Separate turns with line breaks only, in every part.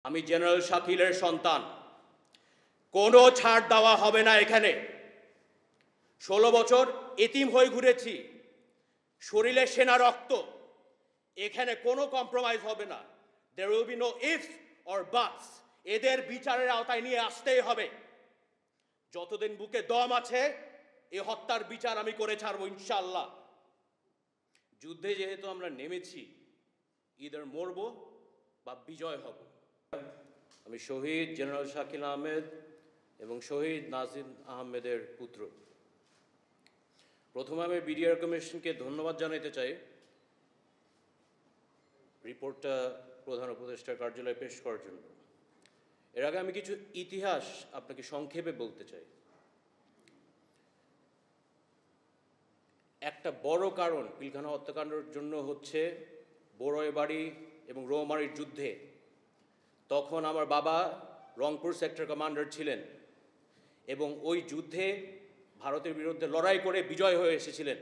আমি জেনারেল শাকিলের সন্তান, কোনো ছাড় দেওয়া হবে না এখানে। 16 বছর এতিম হয়ে ঘুরেছি, শরীরে সেনা রক্ত, এখানে কোনো কম্প্রোমাইজ হবে না। There will be no ifs or buts. এদের বিচারের আওতায় নিয়ে আসতেই হবে। যতদিন বুকে দম আছে এই হত্যার বিচার আমি করে ছাড়বো ইনশাআল্লাহ। যুদ্ধে যেহেতু আমরা নেমেছি, ইদার মরব বা বিজয় হব। আমি শহীদ জেনারেল শাকিল আহমেদ এবং শহীদ নাজিম আহমেদের পুত্র। প্রথমে আমি বিডিআর কমিশনকে ধন্যবাদ জানাতে চাই রিপোর্টটা প্রধান উপদেষ্টার কার্যালয়ে পেশ করার জন্য। এর আগে আমি কিছু ইতিহাস আপনাকে সংক্ষেপে বলতে চাই। একটা বড় কারণ পিলখানা হত্যাকাণ্ডের জন্য হচ্ছে বড়ইবাড়ি এবং রৌমারীর যুদ্ধে। তখন আমার বাবা রংপুর সেক্টর কমান্ডার ছিলেন এবং ওই যুদ্ধে ভারতের বিরুদ্ধে লড়াই করে বিজয় হয়ে এসেছিলেন।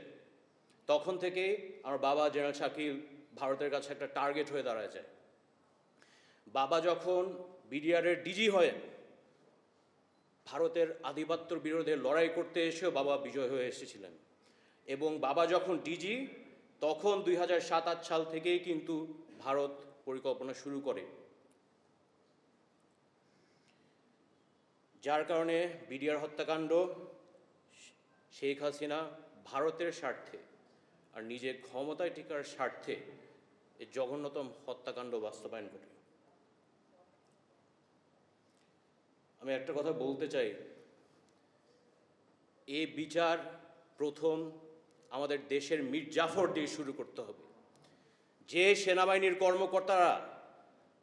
তখন থেকে আমার বাবা জেনারেল শাকিল ভারতের কাছে একটা টার্গেট হয়ে দাঁড়ায় যায়। বাবা যখন বিডিআরের ডিজি হয়ে ভারতের আধিপত্যর বিরুদ্ধে লড়াই করতে এসেও বাবা বিজয় হয়ে এসেছিলেন এবং বাবা যখন ডিজি তখন 2007-08 সাল থেকেই কিন্তু ভারত পরিকল্পনা শুরু করে, যার কারণে বিডিআর হত্যাকাণ্ড শেখ হাসিনা ভারতের স্বার্থে আর নিজের ক্ষমতায় টিকার স্বার্থে এই জঘন্যতম হত্যাকাণ্ড বাস্তবায়ন করে। আমি একটা কথা বলতে চাই, এই বিচার প্রথম আমাদের দেশের মীর জাফর দিয়ে শুরু করতে হবে। যে সেনাবাহিনীর কর্মকর্তারা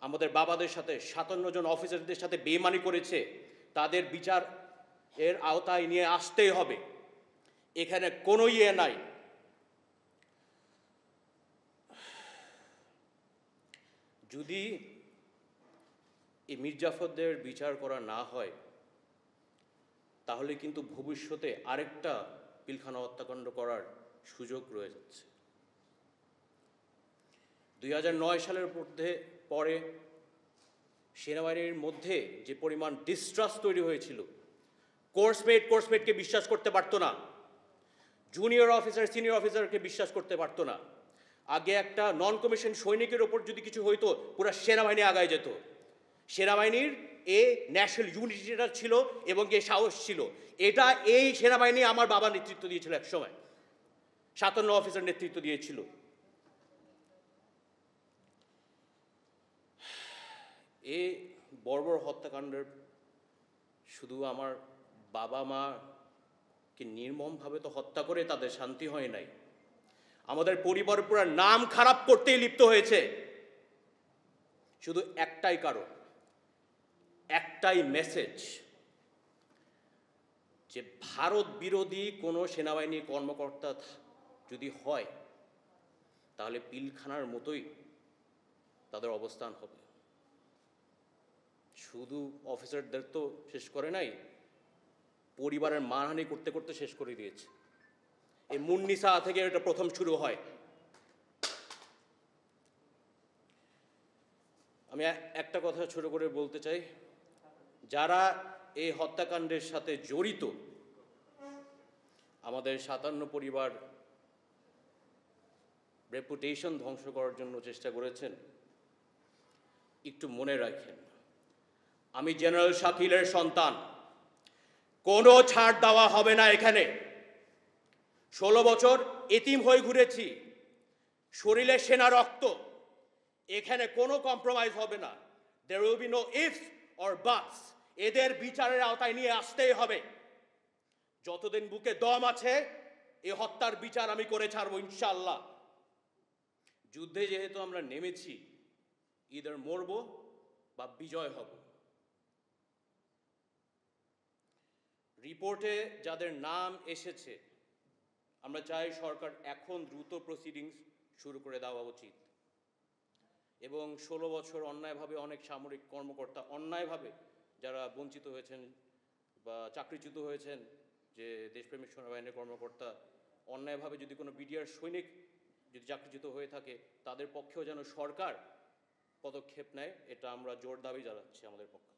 আমাদের বাবাদের সাথে 57 জন অফিসারদের সাথে বেইমানি করেছে তাদের বিচার এর আওতায় নিয়ে আসতেই হবে। এখানে কোনো ইয়ে নাই। যদি এই মীর জাফরদের বিচার করা না হয় তাহলে কিন্তু ভবিষ্যতে আরেকটা পিলখানা হত্যাকাণ্ড করার সুযোগ রয়ে যাচ্ছে। 2009 সালের পরে সেনাবাহিনীর মধ্যে যে পরিমাণ ডিস্ট্রাস্ট তৈরি হয়েছিল, কোর্সমেটকে বিশ্বাস করতে পারতো না, জুনিয়র অফিসার সিনিয়র অফিসারকে বিশ্বাস করতে পারতো না। আগে একটা নন কমিশন সৈনিকের ওপর যদি কিছু হইতো পুরো সেনাবাহিনী আগায় যেত। সেনাবাহিনীর ন্যাশনাল ইউনিটিটা ছিল এবং সাহস ছিল। এটা এই সেনাবাহিনী আমার বাবা নেতৃত্ব দিয়েছিল, এক সময় 57 অফিসার নেতৃত্ব দিয়েছিল। এই বর্বর হত্যাকাণ্ডের শুধু আমার বাবা মাকে নির্মমভাবে তো হত্যা করে তাদের শান্তি হয় নাই, আমাদের পরিবার পুরো নাম খারাপ করতেই লিপ্ত হয়েছে। শুধু একটাই কারণ, একটাই মেসেজ, যে ভারত বিরোধী কোনো সেনাবাহিনী কর্মকর্তা যদি হয় তাহলে পিলখানার মতোই তাদের অবস্থান হবে। শুধু অফিসারদের তো শেষ করে নাই, পরিবারের মানহানি করতে করতে শেষ করে দিয়েছে। এই মুন্নিসা থেকে এটা প্রথম শুরু হয়। আমি একটা কথা ছোট করে বলতে চাই, যারা এই হত্যাকাণ্ডের সাথে জড়িত, আমাদের 57 পরিবার রেপুটেশন ধ্বংস করার জন্য চেষ্টা করেছেন, একটু মনে রাখেন আমি জেনারেল শাকিলের সন্তান, কোনো ছাড় দেওয়া হবে না এখানে। 16 বছর এতিম হয়ে ঘুরেছি, শরীরে সেনা রক্ত, এখানে কোনো কম্প্রোমাইজ হবে না। There will be no ifs or buts. এদের বিচারের আওতায় নিয়ে আসতেই হবে। যতদিন বুকে দম আছে এই হত্যার বিচার আমি করে ছাড়বো ইনশাআল্লাহ। যুদ্ধে যেহেতু আমরা নেমেছি, ইদার মরব বা বিজয় হব। রিপোর্টে যাদের নাম এসেছে আমরা চাই সরকার এখন দ্রুত প্রসিডিংস শুরু করে দেওয়া উচিত এবং 16 বছর অন্যায়ভাবে অনেক সামরিক কর্মকর্তা অন্যায়ভাবে যারা বঞ্চিত হয়েছেন বা চাকরিচ্যুত হয়েছেন, যে দেশপ্রেমিক সেনাবাহিনীর কর্মকর্তা অন্যায়ভাবে যদি কোনো বিডিআর সৈনিক যদি চাকরিচ্যুত হয়ে থাকে তাদের পক্ষেও যেন সরকার পদক্ষেপ নেয়, এটা আমরা জোর দাবি জানাচ্ছি আমাদের পক্ষ